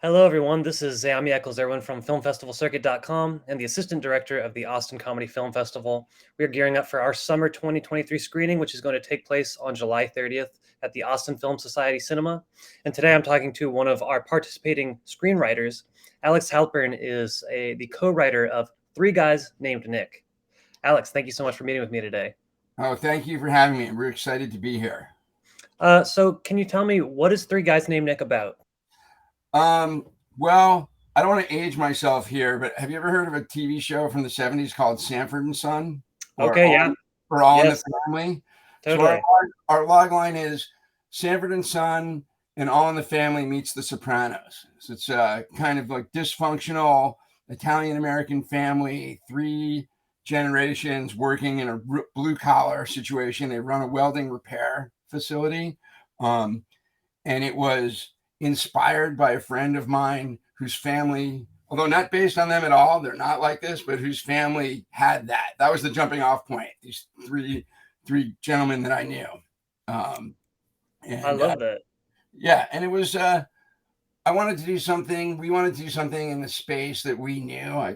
Hello, everyone. This is Zami Eccles-Irwin from FilmFestivalCircuit.com and the Assistant Director of the Austin Comedy Film Festival. We are gearing up for our Summer 2023 screening, which is going to take place on July 30th at the Austin Film Society Cinema. And today I'm talking to one of our participating screenwriters. Alex Halpern is the co-writer of Three Guys Named Nick. Alex, thank you so much for meeting with me today. Oh, thank you for having me. We're excited to be here. So can you tell me, what is Three Guys Named Nick about? Well, I don't want to age myself here, but have you ever heard of a TV show from the 70s called Sanford and Son? Or Okay, yeah. All in the Yes, Family? So totally. our log line is Sanford and Son and All in the Family meets The Sopranos. So it's kind of like dysfunctional Italian-American family, three generations working in a blue-collar situation. They run a welding repair facility. Um, and it was inspired by a friend of mine whose family, although not based on them at all, they're not like this, but whose family had that. That was the jumping off point. These three gentlemen that I knew. I And love that. Yeah, and it was I wanted to do something. We wanted to do something in the space that we knew.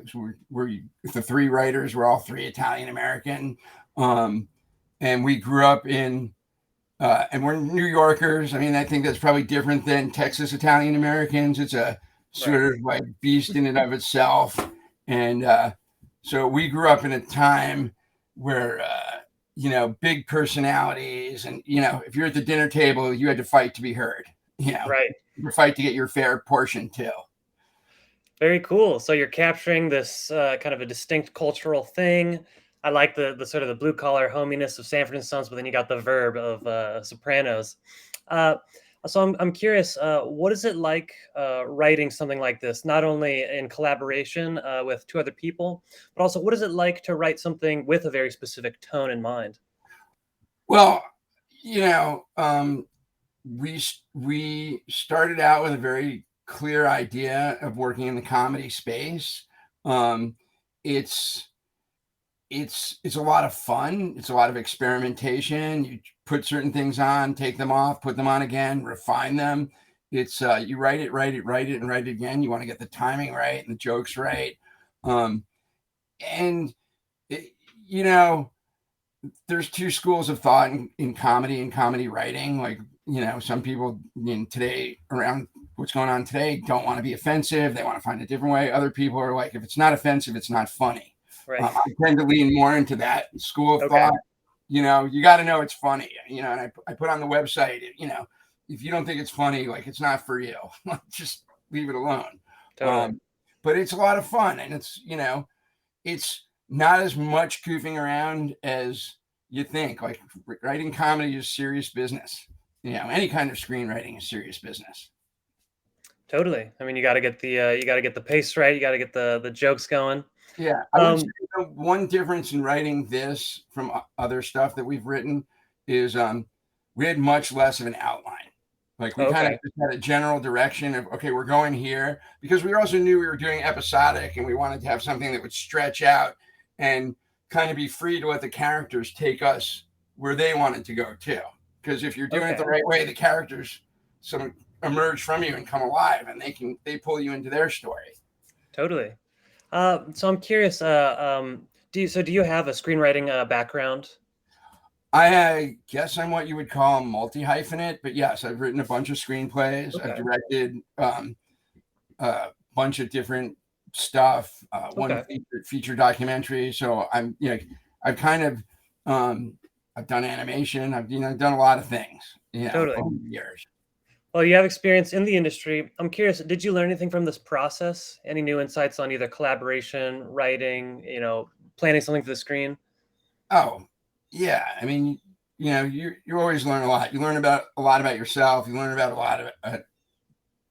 We're the three writers. We're all three Italian American, and we grew up in and we're New Yorkers. I mean, I think that's probably different than Texas Italian Americans. It's a Right. sort of like beast in and of itself. And so we grew up in a time where, big personalities. And, if you're at the dinner table, you had to fight to be heard. Right. You fight to get your fair portion too. Very cool. So you're capturing this kind of a distinct cultural thing. I like the sort of the blue collar hominess of Sanford and Sons, but then you got the verb of Sopranos. Uh, so I'm curious, what is it like writing something like this? Not only in collaboration with two other people, but also what is it like to write something with a very specific tone in mind? Well, you know, um, we started out with a very clear idea of working in the comedy space. Um, it's it's a lot of fun. It's a lot of experimentation. You put certain things on, take them off, put them on again, refine them. It's you write it, and write it again. You want to get the timing right and the jokes right. Um, and it, you know, there's two schools of thought in comedy and comedy writing. Like, some people today around what's going on today don't want to be offensive. They want to find a different way. Other people are like, if it's not offensive, it's not funny. Right. I tend to lean more into that school of Okay. thought. You got to know it's funny. And I put on the website, if you don't think it's funny, like it's not for you. Just leave it alone. Totally. Um, but it's a lot of fun, and it's not as much goofing around as you think. Like writing comedy is serious business. Any kind of screenwriting is serious business. Totally. I mean, you got to get the pace right. You got to get the jokes going. Yeah, I would say Um, one difference in writing this from other stuff that we've written is we had much less of an outline. Like we kind of okay. just had a general direction of, okay, we're going here, because we also knew we were doing episodic and we wanted to have something that would stretch out and kind of be free to let the characters take us where they wanted to go too. Because if you're doing it Okay. the right way, the characters sort of emerge from you and come alive, and they pull you into their story. Totally. So I'm curious. Do you have a screenwriting background? I guess I'm what you would call a multi-hyphenate, but yes, I've written a bunch of screenplays. I've Okay. directed a bunch of different stuff. One Okay. feature documentary. So I've kind of I've done animation. I've done a lot of things. Totally. Over the years. Well, you have experience in the industry. I'm curious. Did you learn anything from this process? Any new insights on either collaboration, writing, planning something for the screen? Oh, yeah. I mean, you always learn a lot. You learn about a lot about yourself. You learn about a lot of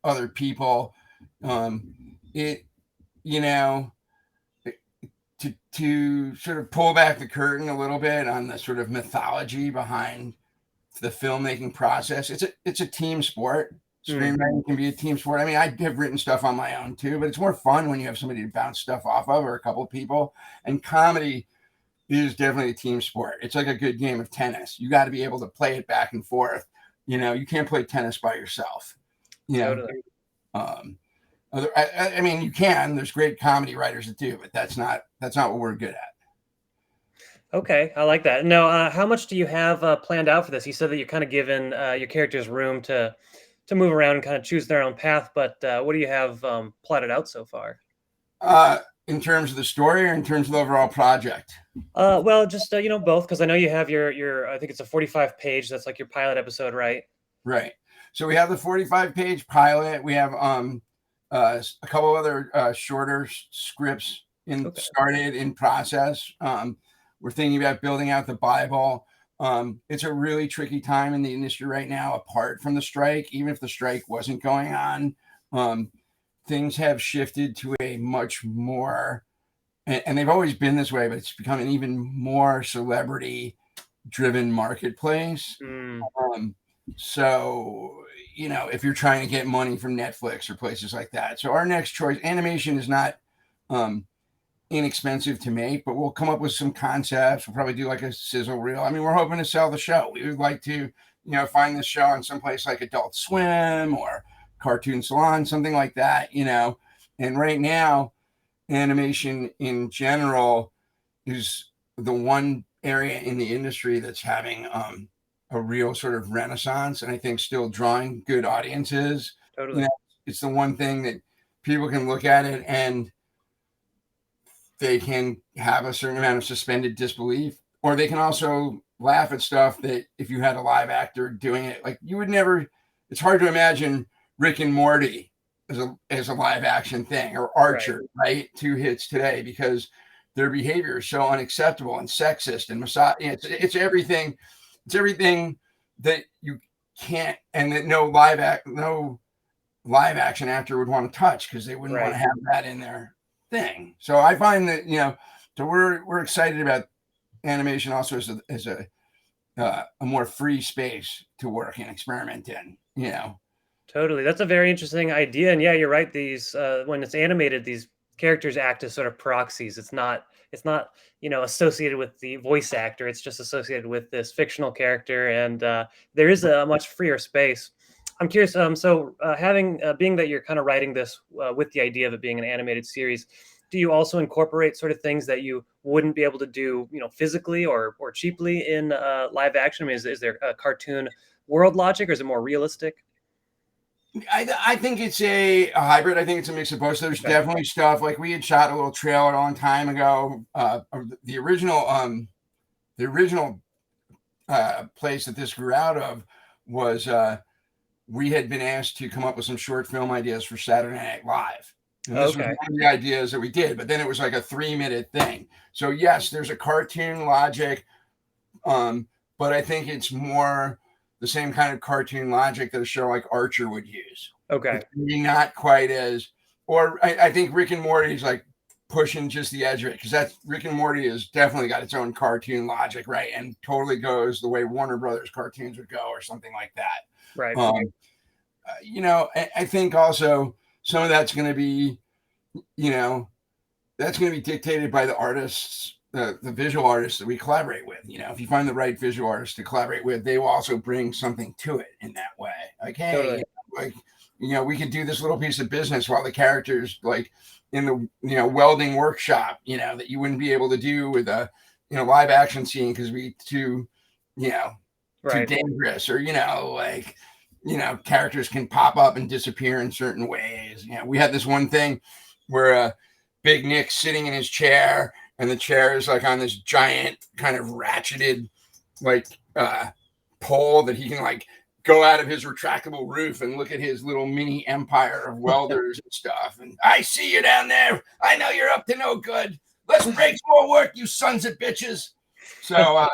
other people. Um, it you know to sort of pull back the curtain a little bit on the sort of mythology behind the filmmaking process. It's a team sport. Hmm. Screenwriting can be a team sport. I mean, I have written stuff on my own too, but it's more fun when you have somebody to bounce stuff off of, or a couple of people. And comedy is definitely a team sport. It's like a good game of tennis. You got to be able to play it back and forth. You can't play tennis by yourself. You know, Totally. um, I mean, you can. There's great comedy writers that do, but that's not what we're good at. Okay, I like that. Now, how much do you have planned out for this? You said that you're kind of giving your characters room to move around and kind of choose their own path, but what do you have plotted out so far? In terms of the story or in terms of the overall project? Well, just both, because I know you have your I think it's a 45 page. That's like your pilot episode, right? Right. So we have the 45-page pilot. We have a couple other shorter scripts started in process. We're thinking about building out the Bible. It's a really tricky time in the industry right now, apart from the strike. Even if the strike wasn't going on, things have shifted to a much more, and they've always been this way, but it's become an even more celebrity driven marketplace. So, if you're trying to get money from Netflix or places like that. So our next choice, animation is not inexpensive to make, but we'll come up with some concepts. We'll probably do like a sizzle reel. I mean, we're hoping to sell the show. We would like to, find this show on someplace like Adult Swim or Cartoon Salon, something like that, And right now, animation in general is the one area in the industry that's having a real sort of renaissance, and I think still drawing good audiences. Totally. It's the one thing that people can look at it and they can have a certain amount of suspended disbelief, or they can also laugh at stuff that if you had a live actor doing it, like you would never. It's hard to imagine Rick and Morty as a live action thing, or Archer, right? 2 hits today because their behavior is so unacceptable and sexist and misogynist. It's everything. It's everything that you can't, and that no live action actor would want to touch because they wouldn't want to have that in their thing. So I find that so we're excited about animation also as a more free space to work and experiment in. Totally. That's a very interesting idea. And yeah, you're right. These when it's animated, these characters act as sort of proxies. It's not associated with the voice actor. It's just associated with this fictional character, and there is a much freer space. I'm curious. So having being that you're kind of writing this with the idea of it being an animated series, do you also incorporate sort of things that you wouldn't be able to do, physically or cheaply in live action? I mean, is there a cartoon world logic, or is it more realistic? I think it's a hybrid. I think it's a mix of both. So there's definitely stuff like we had shot a little trailer a long time ago. The original place that this grew out of was we had been asked to come up with some short film ideas for Saturday Night Live. And this was one of the ideas that we did, but then it was like a 3-minute thing. So yes, there's a cartoon logic, but I think it's more the same kind of cartoon logic that a show like Archer would use. Okay. Maybe not quite as, or I think Rick and Morty is like pushing just the edge of it, because that's Rick and Morty has definitely got its own cartoon logic, right? And totally goes the way Warner Brothers cartoons would go, or something like that. Right. I think also some of that's going to be, that's going to be dictated by the artists, the visual artists that we collaborate with. If you find the right visual artists to collaborate with, they will also bring something to it in that way. Like, hey, we could do this little piece of business while the characters like in the welding workshop, that you wouldn't be able to do with a live action scene because we too dangerous, or characters can pop up and disappear in certain ways. We had this one thing where Big Nick's sitting in his chair, and the chair is like on this giant kind of ratcheted like pole that he can like go out of his retractable roof and look at his little mini empire of welders and stuff. And I see you down there. I know you're up to no good. Let's break more work, you sons of bitches. So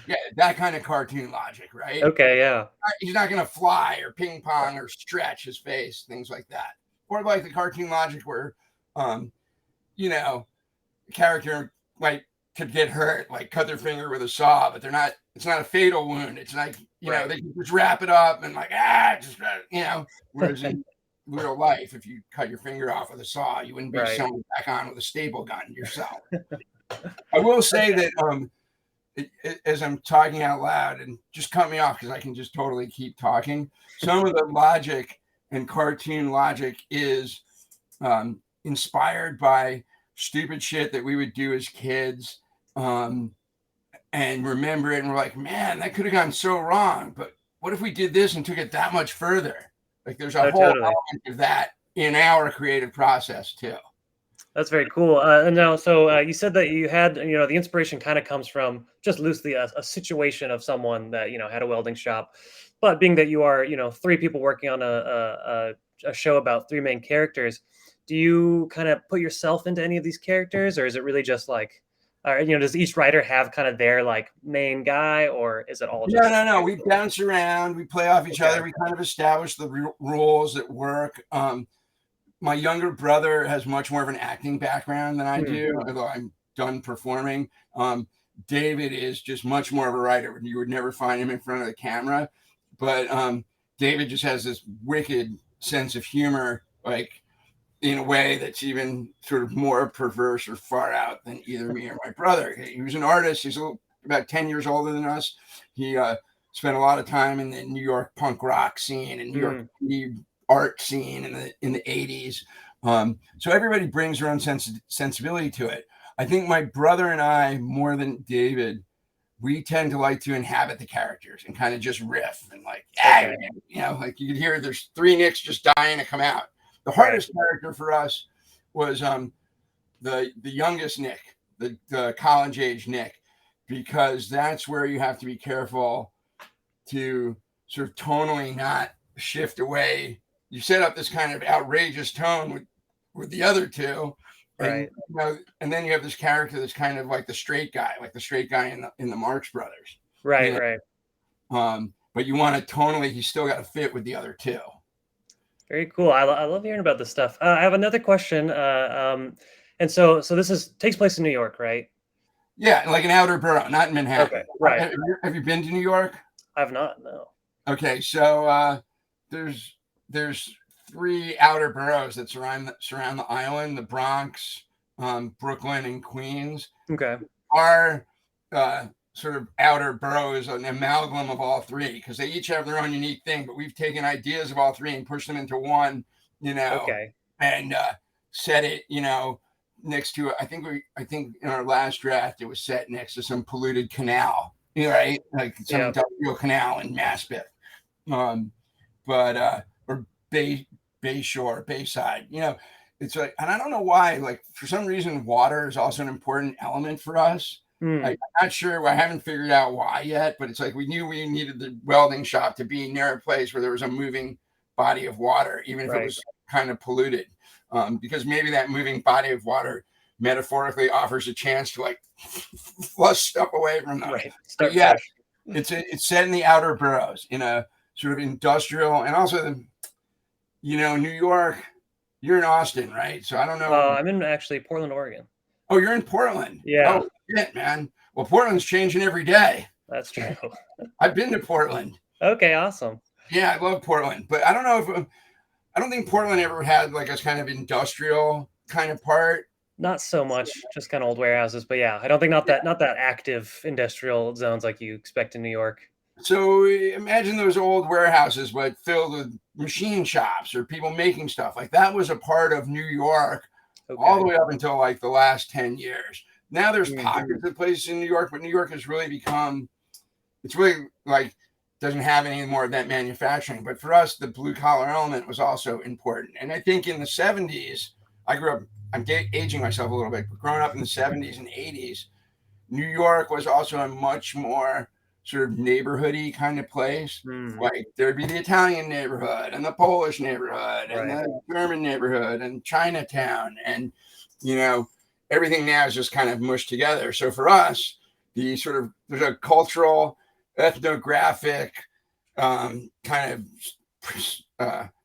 yeah, that kind of cartoon logic, right? Okay, yeah. He's not going to fly or ping pong or stretch his face, things like that. Or like the cartoon logic where, the character like could get hurt, like cut their finger with a saw, but it's not a fatal wound. It's like, they can just wrap it up and like, whereas in real life, if you cut your finger off with a saw, you wouldn't be sewing back on with a staple gun yourself. I will say that, as I'm talking out loud, and just cut me off because I can just totally keep talking. Some of the logic and cartoon logic is inspired by stupid shit that we would do as kids, and remember it, and we're like, man, that could have gone so wrong, but what if we did this and took it that much further? Like there's a Oh, whole totally. element of that in our creative process too. That's very cool. And now, so you said that you had, the inspiration kind of comes from just loosely a situation of someone that had a welding shop. But being that you are, three people working on a show about three main characters, do you kind of put yourself into any of these characters, or is it really just like, does each writer have kind of their like main guy, or is it all just? No. We bounce around, we play off each Okay. other, we kind of establish the rules at work. My younger brother has much more of an acting background than I do, although I'm done performing. David is just much more of a writer. You would never find him in front of the camera, but David just has this wicked sense of humor, like in a way that's even sort of more perverse or far out than either me or my brother. He was an artist. He's about 10 years older than us. He spent a lot of time in the New York punk rock scene and New York art scene in the 80s. So everybody brings their own sensibility to it. I think my brother and I, more than David, we tend to like to inhabit the characters and kind of just riff and like, like you could hear there's three Nicks just dying to come out. The hardest character for us was the youngest Nick, the college age Nick, because that's where you have to be careful to sort of tonally not shift away. You set up this kind of outrageous tone with the other two, and and then you have this character that's kind of like the straight guy in the Marx Brothers, right. But you want to tonally, he's still got to fit with the other two. Very cool. I love hearing about this stuff. I have another question. And so this takes place in New York, right? Yeah, like an outer borough, not in Manhattan. Okay, right. Have you been to New York? I've not. No. Okay, so there's three outer boroughs that surround the island: the Bronx, Brooklyn, and Queens. Okay. Our sort of outer borough is an amalgam of all three because they each have their own unique thing, but we've taken ideas of all three and pushed them into one, and set it, next to, I think in our last draft, it was set next to some polluted canal, right? Like some industrial canal in Maspeth. Or Bayshore, Bayside, it's like, and I don't know why, like for some reason, water is also an important element for us. I'm not sure. I haven't figured out why yet, but it's like we knew we needed the welding shop to be near a place where there was a moving body of water, even if it was kind of polluted, because maybe that moving body of water metaphorically offers a chance to like flush stuff away from them. Right. But yeah, it's set in the outer boroughs in a sort of industrial, and also, New York. You're in Austin, right? So I don't know. I'm in actually Portland, Oregon. Oh, you're in Portland. Yeah. Oh, shit, man. Well, Portland's changing every day. That's true. I've been to Portland. Okay, awesome. Yeah, I love Portland, but I don't know if I don't think Portland ever had like a kind of industrial kind of part. Not so much, just kind of old warehouses, but yeah, I don't think not that active industrial zones like you expect in New York. So imagine those old warehouses, but filled with machine shops or people making stuff. Like that was a part of New York all the way up until like the last 10 years. Now there's pockets of places in New York, but New York has really become, it's really like, doesn't have any more of that manufacturing. But for us, the blue collar element was also important. And I think in the 70s, I grew up, I'm aging myself a little bit, but growing up in the 70s and 80s, New York was also a much more sort of neighborhoody kind of place. Like there'd be the Italian neighborhood and the Polish neighborhood and the German neighborhood and Chinatown. And, everything now is just kind of mushed together. So for us, there's a cultural, ethnographic kind of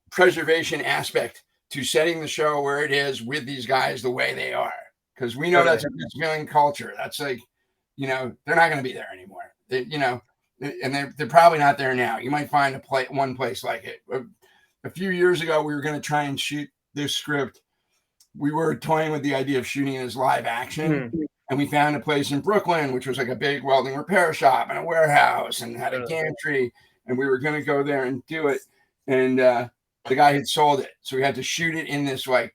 preservation aspect to setting the show where it is with these guys the way they are. Because we know that's a feeling culture. That's like, they're not going to be there anymore. And they're probably not there now. You might find one place like it. A few years ago, we were going to try and shoot this script. We were toying with the idea of shooting it as live action. And we found a place in Brooklyn, which was like a big welding repair shop and a warehouse and had a gantry. And we were going to go there and do it. And the guy had sold it. So we had to shoot it in this like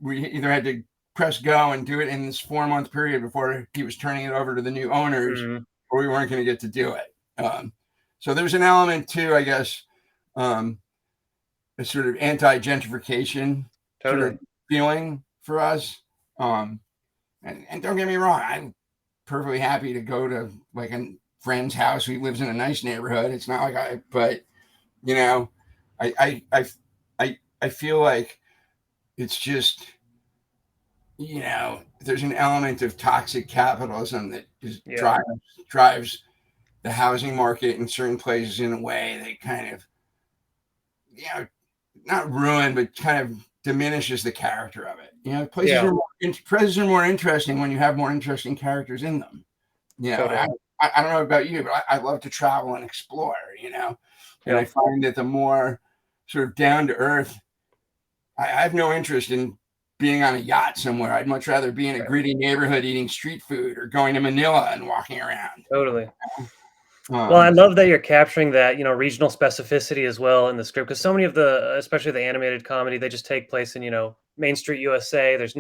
we either had to press go and do it in this 4-month period before he was turning it over to the new owners, or we weren't going to get to do it. So there's an element too, I guess, a sort of anti-gentrification sort of feeling for us. And don't get me wrong, I'm perfectly happy to go to like a friend's house who lives in a nice neighborhood. It's not like but you know, I feel like it's just, you know, there's an element of toxic capitalism that drives the housing market in certain places in a way that kind of, you know, not ruin, but kind of diminishes the character of it. You know, places are more interesting when you have more interesting characters in them. You know, I don't know about you, but I love to travel and explore, you know, and I find that the more sort of down to earth, I have no interest in being on a yacht somewhere. I'd much rather be in a gritty neighborhood eating street food or going to Manila and walking around. Totally. Well, I love that you're capturing that, you know, regional specificity as well in the script, because so many of the, especially the animated comedy, they just take place in, you know, Main Street, USA. That's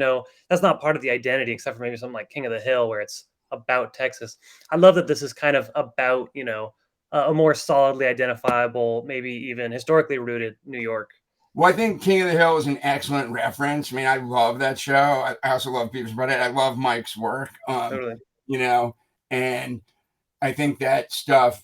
not part of the identity, except for maybe something like King of the Hill, where it's about Texas. I love that this is kind of about, you know, a more solidly identifiable, maybe even historically rooted New York. Well, I think King of the Hill is an excellent reference. I mean, I love that show. I also love Beavis and Butthead. I love Mike's work. You know, and I think that stuff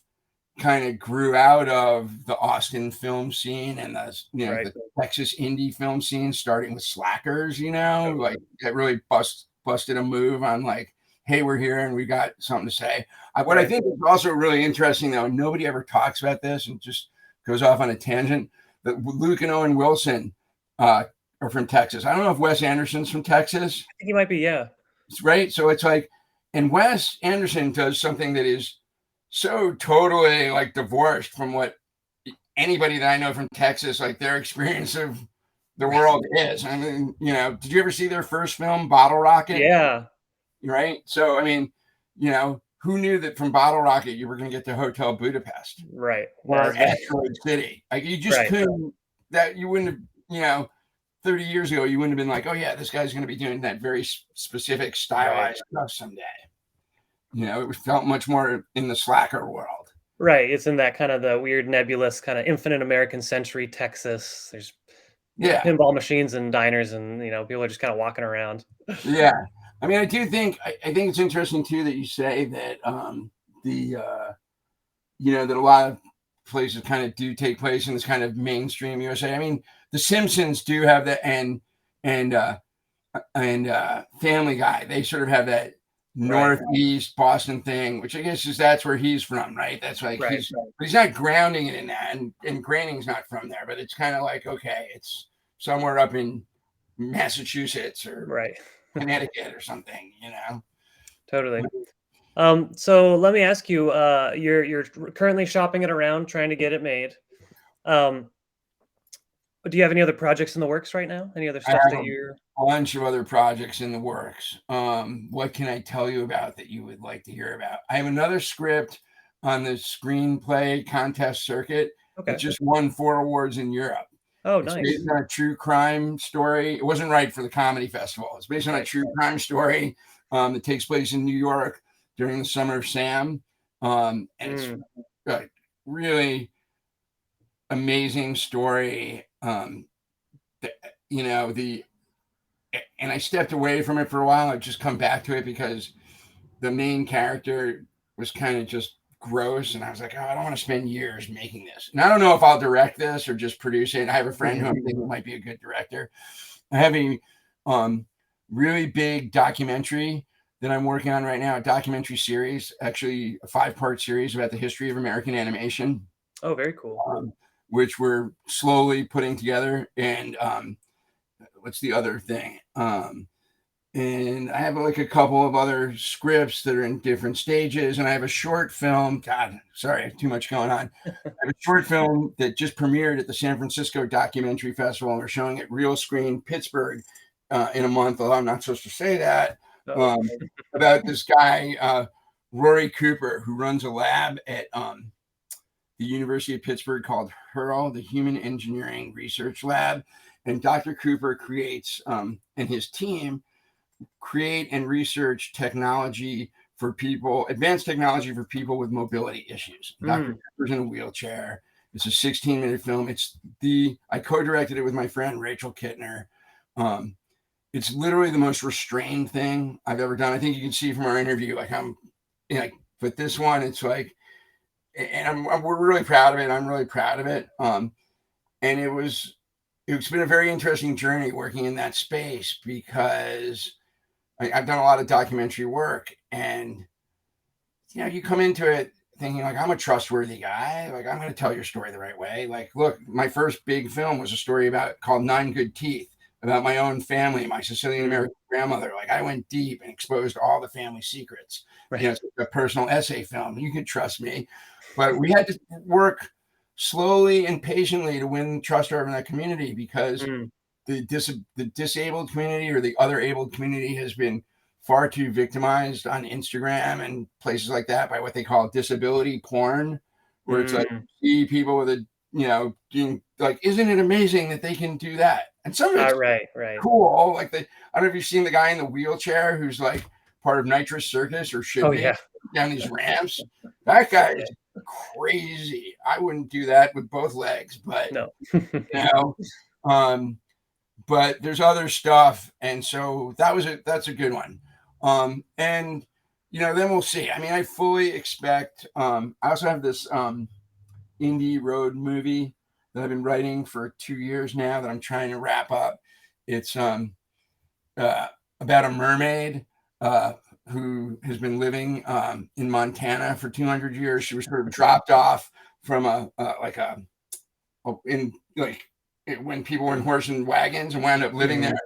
kind of grew out of the Austin film scene and the, you know, the Texas indie film scene, starting with Slackers, you know, like that really busted a move on like, hey, we're here and we got something to say. What I think is also really interesting, though, and nobody ever talks about this and just goes off on a tangent, that Luke and Owen Wilson are from Texas. I don't know if Wes Anderson's from Texas. I think he might be, yeah. Right? So it's like, and Wes Anderson does something that is so totally like divorced from what anybody that I know from Texas, like their experience of the world is. I mean, you know, did you ever see their first film, Bottle Rocket? Yeah. Right. So, I mean, you know, who knew that from Bottle Rocket you were going to get to Hotel Budapest? Right. Or Asteroid City. Like you just couldn't, that you wouldn't have, you know, 30 years ago, you wouldn't have been like, oh yeah, this guy's going to be doing that very specific stylized stuff someday. You know, it felt much more in the slacker world. Right. It's in that kind of the weird nebulous kind of infinite American century Texas. There's pinball machines and diners, and you know, people are just kind of walking around. Yeah. I mean, I do think I think it's interesting too that you say that you know, that a lot of places kind of do take place in this kind of mainstream USA. I mean, The Simpsons do have that, and Family Guy, they sort of have that Northeast Boston thing, which I guess is that's where he's from, right? That's like he's not grounding it in that, and Groening's not from there, but it's kind of like, okay, it's somewhere up in Massachusetts or Connecticut or something, you know. Totally. So let me ask you, you're currently shopping it around, trying to get it made. Do you have any other projects in the works right now? Any other stuff that you're... A bunch of other projects in the works. What can I tell you about that you would like to hear about? I have another script on the screenplay contest circuit. It just won 4 awards in Europe. Oh, it's nice. based on a true crime story. It wasn't right for the comedy festival. It's based on a true crime story that takes place in New York during the summer of Sam. And it's a really amazing story. You know, and I stepped away from it for a while. I've just come back to it because the main character was kind of just gross, and I was like, oh, I don't want to spend years making this. And I don't know if I'll direct this or just produce it. I have a friend who I think might be a good director. I have a really big documentary that I'm working on right now, a documentary series, actually a 5-part series about the history of American animation. Oh, very cool. Which we're slowly putting together. And what's the other thing? And I have like a couple of other scripts that are in different stages. And I have a short film. God, sorry, I have too much going on. I have a short film that just premiered at the San Francisco Documentary Festival. And we're showing it Real Screen Pittsburgh in a month, although I'm not supposed to say that. About this guy, Rory Cooper, who runs a lab at the University of Pittsburgh called HURL, the Human Engineering Research Lab. And Dr. Cooper creates, and his team create and research technology for people, advanced technology for people with mobility issues. Dr. Cooper's in a wheelchair. It's a 16-minute film. I co-directed it with my friend Rachel Kittner. It's literally the most restrained thing I've ever done. I think you can see from our interview, but this one, it's like, and we're really proud of it. I'm really proud of it. And it's been a very interesting journey working in that space, because I've done a lot of documentary work, and you come into it thinking like, I'm a trustworthy guy. Like, I'm going to tell your story the right way. Like, look, my first big film was a story called Nine Good Teeth, about my own family, my Sicilian American grandmother. Like, I went deep and exposed all the family secrets. Right. It's a personal essay film. You could trust me, but we had to work slowly and patiently to win trust over that community, because the disabled community, or the other abled community, has been far too victimized on Instagram and places like that by what they call disability porn, where it's like, see people with a, being like, isn't it amazing that they can do that? And some of it's right. cool. Like, I don't know if you've seen the guy in the wheelchair who's like part of Nitrous Circus, or should be, down these ramps. That guy is crazy. I wouldn't do that with both legs, but no. But there's other stuff, and so that's a good one. And then we'll see. I mean, I fully expect. I also have this indie road movie that I've been writing for 2 years now that I'm trying to wrap up. It's about a mermaid who has been living in Montana for 200 years. She was sort of dropped off from when people were in horse and wagons, and wound up living there.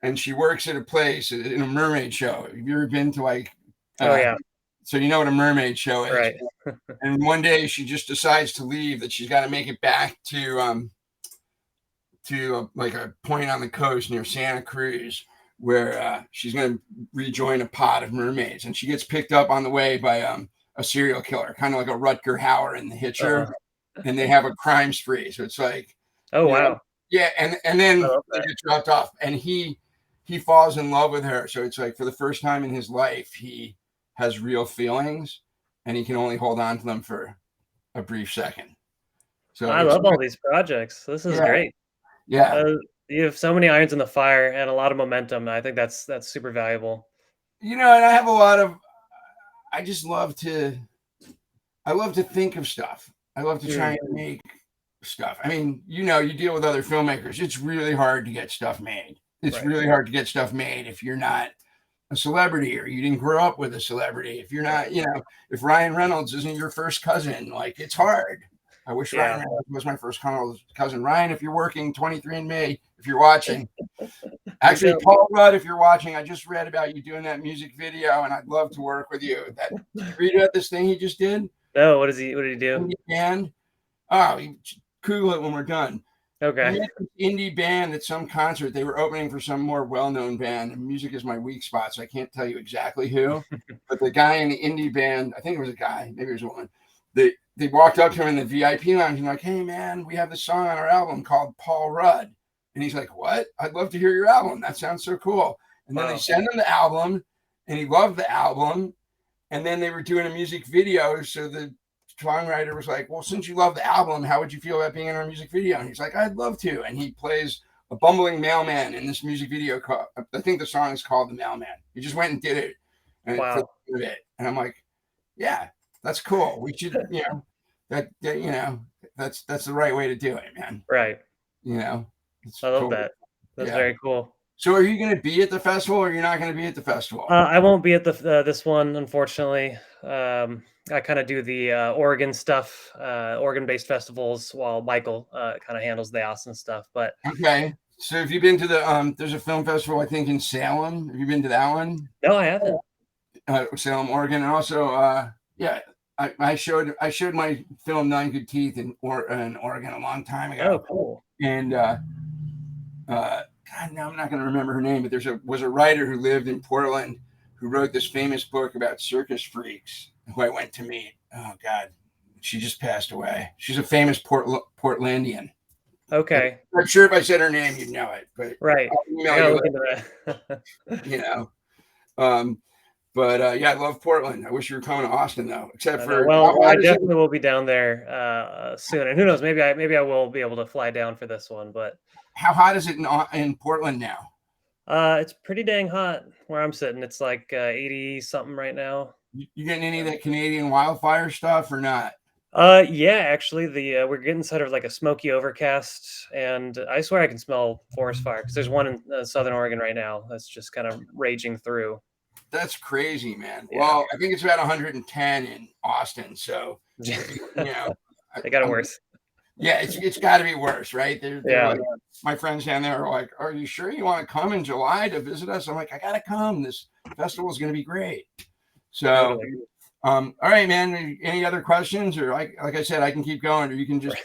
And she works at a place in a mermaid show. Have you ever been to so you know what a mermaid show is? Right. And one day she just decides to leave, that she's got to make it back to like a point on the coast near Santa Cruz, where she's going to rejoin a pod of mermaids. And she gets picked up on the way by a serial killer, kind of like a Rutger Hauer in The Hitcher. And they have a crime spree. So it's like, wow. Yeah, and then they get dropped off, and he falls in love with her. So it's like, for the first time in his life, he has real feelings, and he can only hold on to them for a brief second. So I love all these projects. This is great. Yeah. You have so many irons in the fire and a lot of momentum. I think that's super valuable. And I have a lot of, I love to think of stuff. I love to try and make stuff. I mean, you deal with other filmmakers. It's really hard to get stuff made. It's really hard to get stuff made if you're not a celebrity, or you didn't grow up with a celebrity. If you're not, if Ryan Reynolds isn't your first cousin, like, it's hard. I wish Ryan Reynolds was my first cousin. Ryan, if you're working, 23andMe, if you're watching. Actually, Paul Rudd, if you're watching, I just read about you doing that music video, and I'd love to work with you. Read about this thing he just did? No, what did he do? Indie band. Oh, Google it when we're done. Okay. He had an indie band at some concert. They were opening for some more well-known band, and music is my weak spot, so I can't tell you exactly who. But the guy in the indie band, I think it was a guy, maybe it was a woman. They walked up to him in the VIP lounge and like, hey man, we have this song on our album called Paul Rudd. And he's like, what? I'd love to hear your album. That sounds so cool. And then they sent him the album, and he loved the album. And then they were doing a music video, so the songwriter was like, well, since you love the album, how would you feel about being in our music video? And he's like, I'd love to. And he plays a bumbling mailman in this music video. I think the song is called The Mailman. He just went and did it. And I'm like, yeah, that's cool. We should, that's the right way to do it, man. Right. I love that. That's very cool. So are you going to be at the festival, or you're not going to be at the festival? I won't be at this one, unfortunately. I kind of do the Oregon stuff, Oregon-based festivals, while Michael kind of handles the Austin stuff. But okay. So have you been to the there's a film festival, I think, in Salem? Have you been to that one? No, I haven't. Salem, Oregon. And also I showed my film Nine Good Teeth in Oregon a long time ago. Oh, cool. And God, now I'm not going to remember her name, but was a writer who lived in Portland who wrote this famous book about circus freaks who I went to meet. Oh God, She just passed away. She's a famous Portlandian. Okay. I'm sure if I said her name, you'd know it, but Right. I'll I email gotta you look into that. later, But yeah, I love Portland. I wish you were coming to Austin though, except I know. for Well, how I hot is it? definitely will be down there soon, and who knows? Maybe I will be able to fly down for this one. But How hot is it in Portland now? it's pretty dang hot where I'm sitting. It's like 80 something right now. You getting any of that Canadian wildfire stuff or not? Yeah, actually, the we're getting sort of like a smoky overcast, and I swear I can smell forest fire because there's one in Southern Oregon right now that's just kind of raging through. That's crazy, man. Yeah, Well, I think it's about 110 in Austin, so they you know, got it I'm, worse. yeah, it's got to be worse, right? They're Yeah, like, my friends down there are like, "Are you sure you want to come in July to visit us?" I'm like, "I gotta come. This festival is going to be great." So, totally. all right, man. Any other questions, or like I said, I can keep going, or you can just.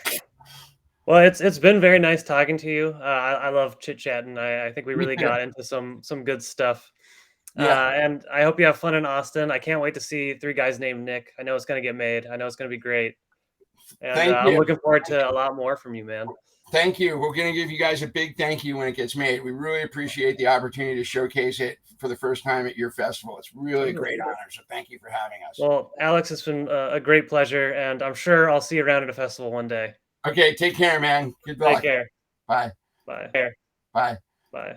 Well, it's been very nice talking to you. I love chit chatting. I think we Me really too. got into some good stuff. Yeah. And I hope you have fun in Austin. I can't wait to see Three Guys Named Nick. I know it's going to get made. I know it's going to be great. And Thank I'm you. looking forward to a lot more from you, man. Thank you. We're going to give you guys a big thank you when it gets made. We really appreciate the opportunity to showcase it for the first time at your festival. It's really a great honor. So thank you for having us. Well, Alex, it's been a great pleasure, and I'm sure I'll see you around at a festival one day. Okay. Take care, man. Good Take luck. care. Bye. Bye. Bye. Bye.